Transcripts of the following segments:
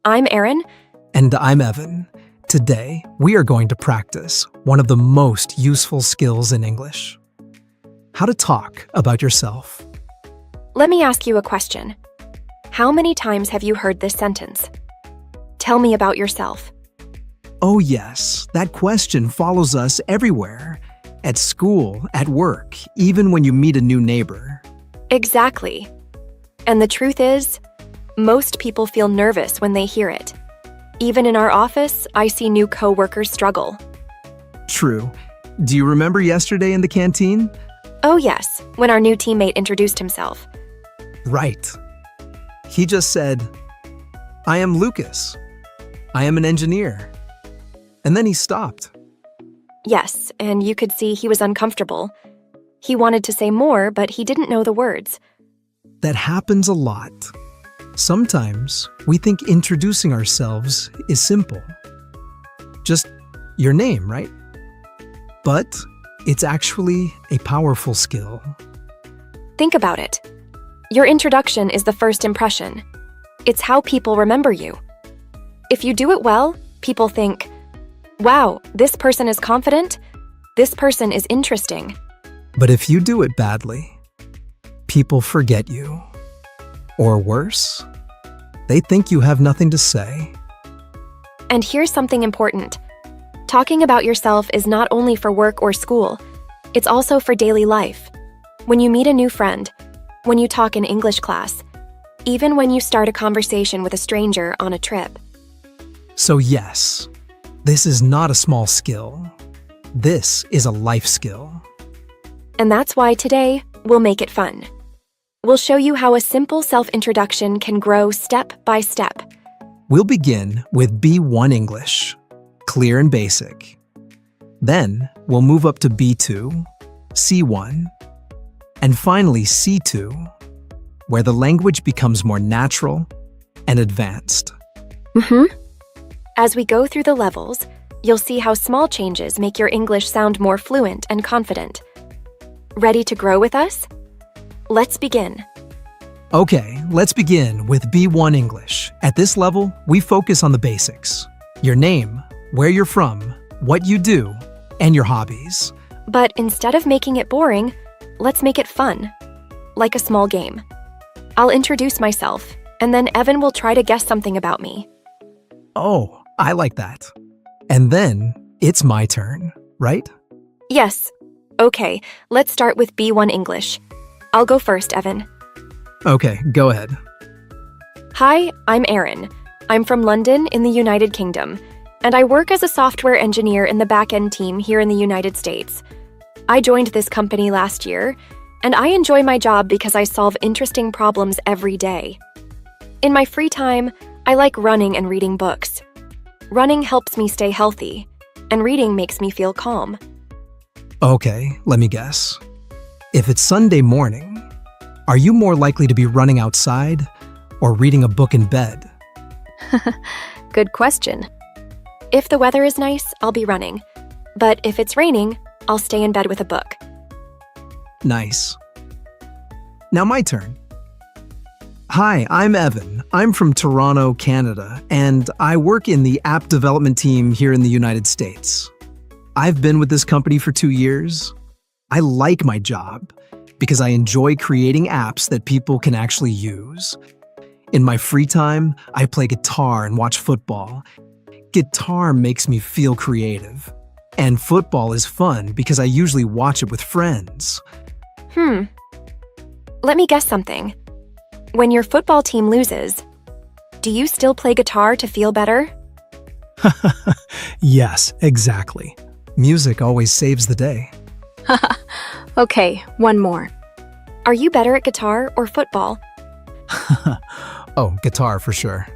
I'm Erin. And I'm Evan. Today, we are going to practice one of the most useful skills in English: how to talk about yourself. Let me ask you a question. How many times have you heard this sentence? Tell me about yourself. Oh yes, that question follows us everywhere. At school, at work, even when you meet a new neighbor. Exactly. And the truth is, most people feel nervous when they hear it. Even in our office, I see new coworkers struggle. True. Do you remember yesterday in the canteen? Oh yes, when our new teammate introduced himself. Right. He just said, "I am Lucas. I am an engineer." And then he stopped. Yes, and you could see he was uncomfortable. He wanted to say more, but he didn't know the words. That happens a lot. Sometimes we think introducing ourselves is simple. Just your name, right? But it's actually a powerful skill. Think about it. Your introduction is the first impression. It's how people remember you. If you do it well, people think, "Wow, this person is confident. This person is interesting." But if you do it badly, people forget you. Or worse, they think you have nothing to say. And here's something important. Talking about yourself is not only for work or school, it's also for daily life. When you meet a new friend, when you talk in English class, even when you start a conversation with a stranger on a trip. So yes, this is not a small skill. This is a life skill. And that's why today, we'll make it fun. We'll show you how a simple self-introduction can grow step by step. We'll begin with B1 English, clear and basic. Then we'll move up to B2, C1, and finally C2, where the language becomes more natural and advanced. As we go through the levels, you'll see how small changes make your English sound more fluent and confident. Ready to grow with us? Let's begin. Okay, let's begin with B1 English. At this level, we focus on the basics: your name, where you're from, what you do, and your hobbies. But instead of making it boring, let's make it fun, like a small game. I'll introduce myself, and then Evan will try to guess something about me. Oh, I like that. And then it's my turn, right? Yes. Okay, let's start with B1 English. I'll go first, Evan. Okay, go ahead. Hi, I'm Erin. I'm from London in the United Kingdom, and I work as a software engineer in the back-end team here in the United States. I joined this company last year, and I enjoy my job because I solve interesting problems every day. In my free time, I like running and reading books. Running helps me stay healthy, and reading makes me feel calm. Okay, let me guess. If it's Sunday morning, are you more likely to be running outside or reading a book in bed? Good question. If the weather is nice, I'll be running. But if it's raining, I'll stay in bed with a book. Nice. Now my turn. Hi, I'm Evan. I'm from Toronto, Canada, and I work in the app development team here in the United States. I've been with this company for 2 years. I like my job because I enjoy creating apps that people can actually use. In my free time, I play guitar and watch football. Guitar makes me feel creative. And football is fun because I usually watch it with friends. Let me guess something. When your football team loses, do you still play guitar to feel better? Yes, exactly. Music always saves the day. Okay, one more. Are you better at guitar or football? Oh, guitar for sure.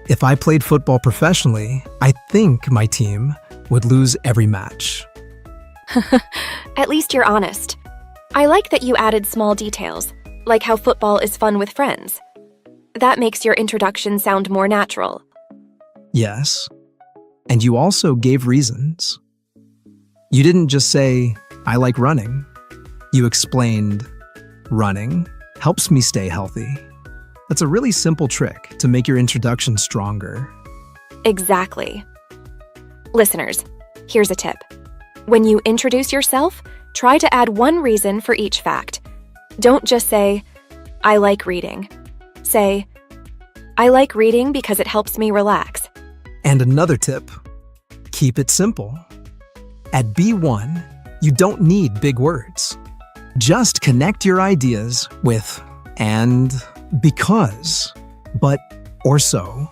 If I played football professionally, I think my team would lose every match. At least you're honest. I like that you added small details, like how football is fun with friends. That makes your introduction sound more natural. Yes. And you also gave reasons. You didn't just say, "I like running." You explained, "Running helps me stay healthy." That's a really simple trick to make your introduction stronger. Exactly. Listeners, here's a tip. When you introduce yourself, try to add one reason for each fact. Don't just say, I like reading. Say, I like reading because it helps me relax. And another tip, keep it simple. At B1, you don't need big words. Just connect your ideas with and, because, but, or so.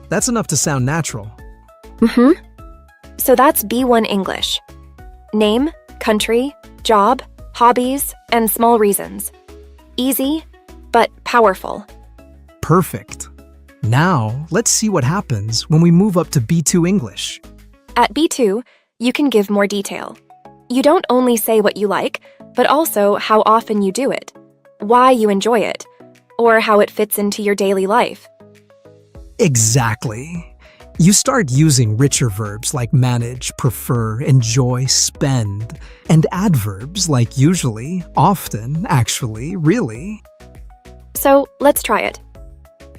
That's enough to sound natural. So that's B1 English. Name, country, job, hobbies, and small reasons. Easy, but powerful. Perfect. Now, let's see what happens when we move up to B2 English. At B2, you can give more detail. You don't only say what you like, but also how often you do it, why you enjoy it, or how it fits into your daily life. Exactly. You start using richer verbs like manage, prefer, enjoy, spend, and adverbs like usually, often, actually, really. So let's try it.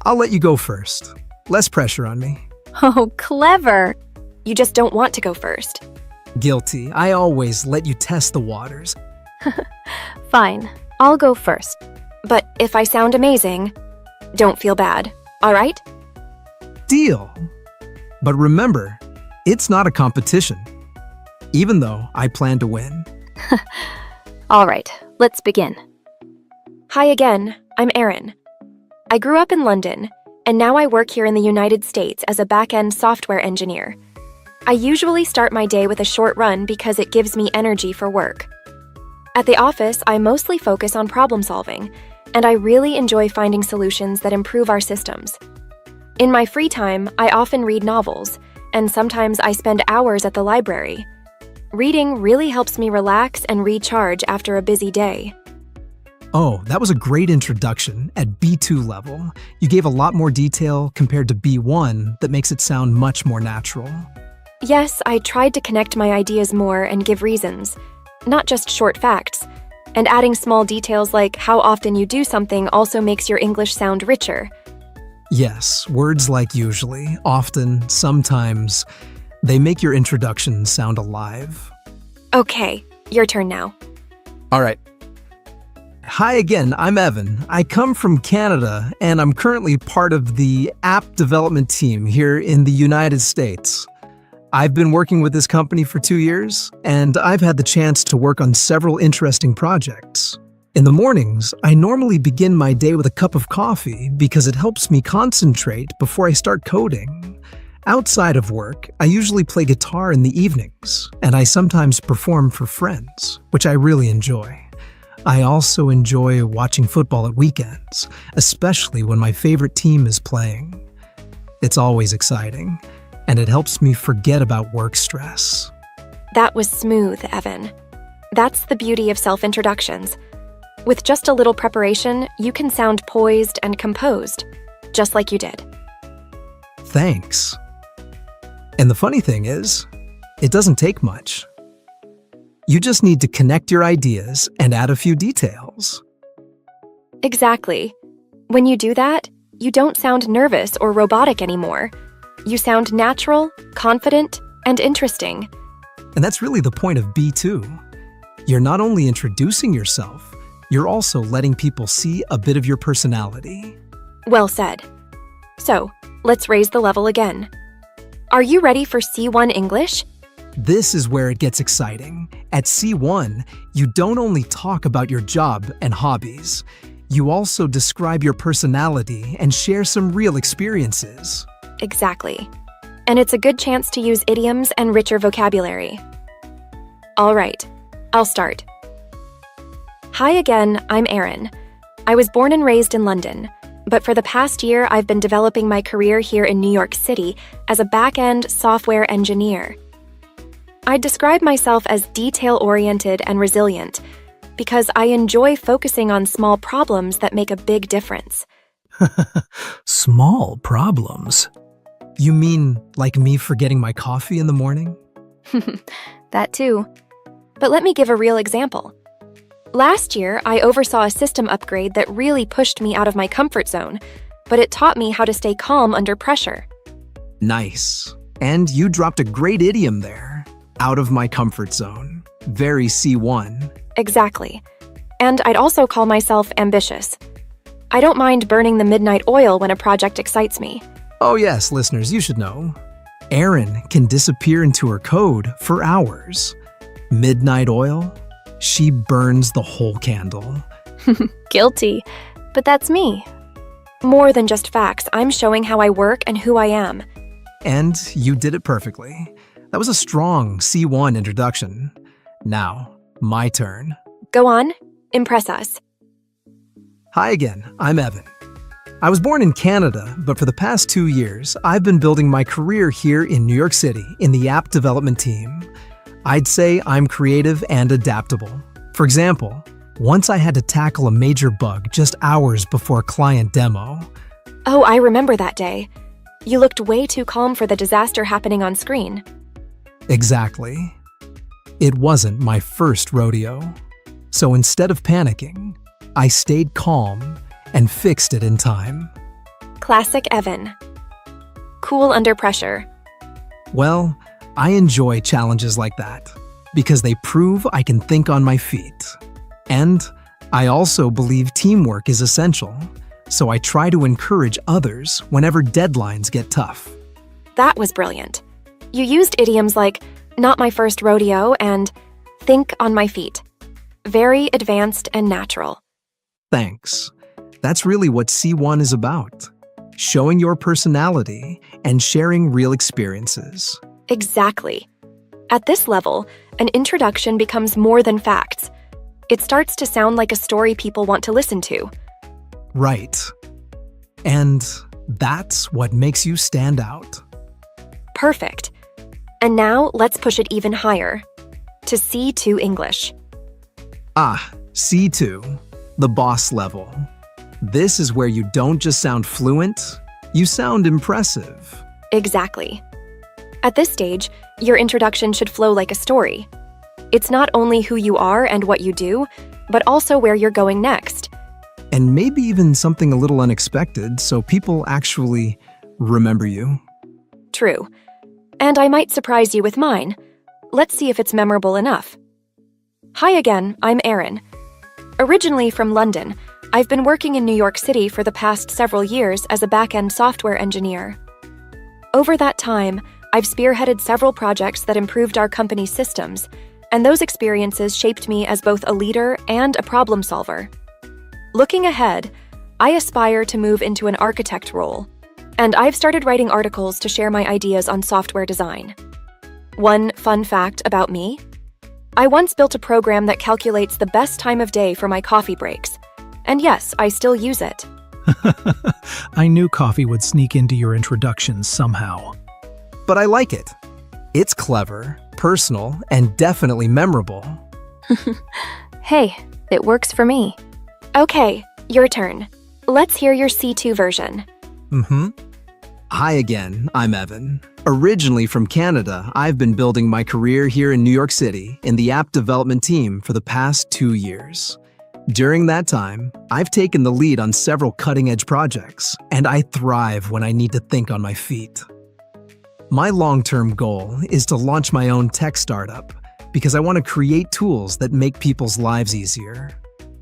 I'll let you go first. Less pressure on me. Oh, clever. You just don't want to go first. Guilty. I always let you test the waters. Fine, I'll go first. But if I sound amazing, don't feel bad, all right? Deal. But remember, it's not a competition, even though I plan to win. All right, let's begin. Hi again, I'm Erin. I grew up in London, and now I work here in the United States as a back-end software engineer. I usually start my day with a short run because it gives me energy for work. At the office, I mostly focus on problem solving, and I really enjoy finding solutions that improve our systems. In my free time, I often read novels, and sometimes I spend hours at the library. Reading really helps me relax and recharge after a busy day. Oh, that was a great introduction at B2 level. You gave a lot more detail compared to B1 that makes it sound much more natural. Yes, I tried to connect my ideas more and give reasons, not just short facts. And adding small details like how often you do something also makes your English sound richer. Yes, words like usually, often, sometimes, they make your introduction sound alive. Okay, your turn now. All right. Hi again, I'm Evan. I come from Canada, and I'm currently part of the app development team here in the United States. I've been working with this company for 2 years, and I've had the chance to work on several interesting projects. In the mornings, I normally begin my day with a cup of coffee because it helps me concentrate before I start coding. Outside of work, I usually play guitar in the evenings, and I sometimes perform for friends, which I really enjoy. I also enjoy watching football at weekends, especially when my favorite team is playing. It's always exciting, and it helps me forget about work stress. That was smooth, Evan. That's the beauty of self-introductions. With just a little preparation, you can sound poised and composed, just like you did. Thanks. And the funny thing is, it doesn't take much. You just need to connect your ideas and add a few details. Exactly. When you do that, you don't sound nervous or robotic anymore. You sound natural, confident, and interesting. And that's really the point of B2. You're not only introducing yourself, you're also letting people see a bit of your personality. Well said. So, let's raise the level again. Are you ready for C1 English? This is where it gets exciting. At C1, you don't only talk about your job and hobbies, you also describe your personality and share some real experiences. Exactly. And it's a good chance to use idioms and richer vocabulary. All right, I'll start. Hi again, I'm Erin. I was born and raised in London, but for the past year, I've been developing my career here in New York City as a back-end software engineer. I'd describe myself as detail-oriented and resilient because I enjoy focusing on small problems that make a big difference. Small problems? You mean like me forgetting my coffee in the morning? That too. But let me give a real example. Last year, I oversaw a system upgrade that really pushed me out of my comfort zone, but it taught me how to stay calm under pressure. Nice. And you dropped a great idiom there. Out of my comfort zone. Very C1. Exactly. And I'd also call myself ambitious. I don't mind burning the midnight oil when a project excites me. Oh yes, listeners, you should know. Erin can disappear into her code for hours. Midnight oil? She burns the whole candle. Guilty. But that's me. More than just facts, I'm showing how I work and who I am. And you did it perfectly. That was a strong C1 introduction. Now, my turn. Go on, impress us. Hi again, I'm Evan. I was born in Canada, but for the past 2 years, I've been building my career here in New York City in the app development team. I'd say I'm creative and adaptable. For example, once I had to tackle a major bug just hours before a client demo. Oh, I remember that day. You looked way too calm for the disaster happening on screen. Exactly. It wasn't my first rodeo. So instead of panicking, I stayed calm and fixed it in time. Classic Evan. Cool under pressure. Well, I enjoy challenges like that because they prove I can think on my feet. And I also believe teamwork is essential, so I try to encourage others whenever deadlines get tough. That was brilliant. You used idioms like, not my first rodeo, and think on my feet. Very advanced and natural. Thanks. That's really what C1 is about. Showing your personality and sharing real experiences. Exactly. At this level, an introduction becomes more than facts. It starts to sound like a story people want to listen to. Right. And that's what makes you stand out. Perfect. And now let's push it even higher. To C2 English. Ah, C2, the boss level. This is where you don't just sound fluent, you sound impressive. Exactly. At this stage, your introduction should flow like a story. It's not only who you are and what you do, but also where you're going next. And maybe even something a little unexpected so people actually remember you. True. And I might surprise you with mine. Let's see if it's memorable enough. Hi again, I'm Erin. Originally from London, I've been working in New York City for the past several years as a back-end software engineer. Over that time, I've spearheaded several projects that improved our company's systems, and those experiences shaped me as both a leader and a problem solver. Looking ahead, I aspire to move into an architect role, and I've started writing articles to share my ideas on software design. One fun fact about me: I once built a program that calculates the best time of day for my coffee breaks. And yes, I still use it. I knew coffee would sneak into your introductions somehow. But I like it. It's clever, personal, and definitely memorable. Hey, it works for me. Okay, your turn. Let's hear your C2 version. Hi again, I'm Evan. Originally from Canada, I've been building my career here in New York City in the app development team for the past 2 years. During that time, I've taken the lead on several cutting-edge projects, and I thrive when I need to think on my feet. My long-term goal is to launch my own tech startup because I want to create tools that make people's lives easier.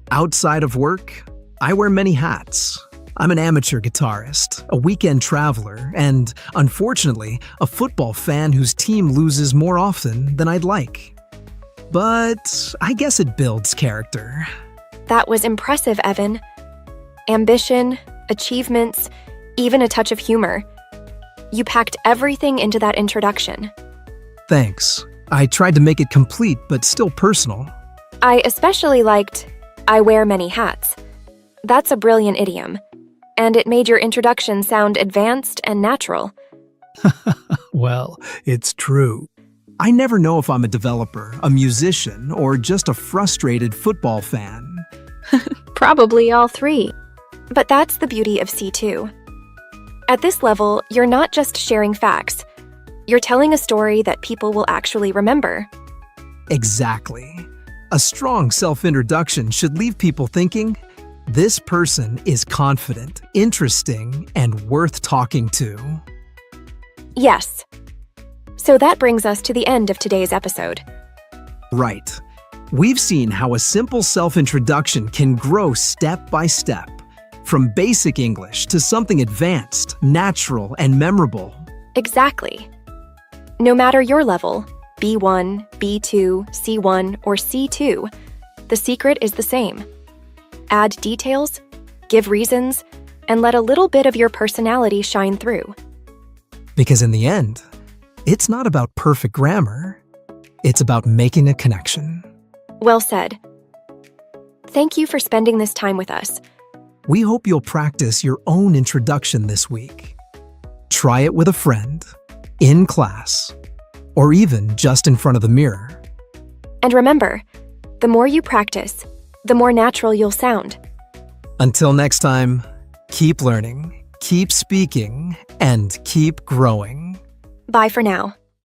Outside of work, I wear many hats. I'm an amateur guitarist, a weekend traveler, and, unfortunately, a football fan whose team loses more often than I'd like. But I guess it builds character. That was impressive, Evan. Ambition, achievements, even a touch of humor. You packed everything into that introduction. Thanks. I tried to make it complete but still personal. I especially liked, I wear many hats. That's a brilliant idiom. And it made your introduction sound advanced and natural. Well, it's true. I never know if I'm a developer, a musician, or just a frustrated football fan. Probably all three. But that's the beauty of C2. At this level, you're not just sharing facts. You're telling a story that people will actually remember. Exactly. A strong self-introduction should leave people thinking, this person is confident, interesting, and worth talking to. Yes. So that brings us to the end of today's episode. Right. We've seen how a simple self-introduction can grow step by step, from basic English to something advanced, natural, and memorable. Exactly. No matter your level, B1, B2, C1, or C2, the secret is the same. Add details, give reasons, and let a little bit of your personality shine through. Because in the end, it's not about perfect grammar. It's about making a connection. Well said. Thank you for spending this time with us. We hope you'll practice your own introduction this week. Try it with a friend, in class, or even just in front of the mirror. And remember, the more you practice, the more natural you'll sound. Until next time, keep learning, keep speaking, and keep growing. Bye for now.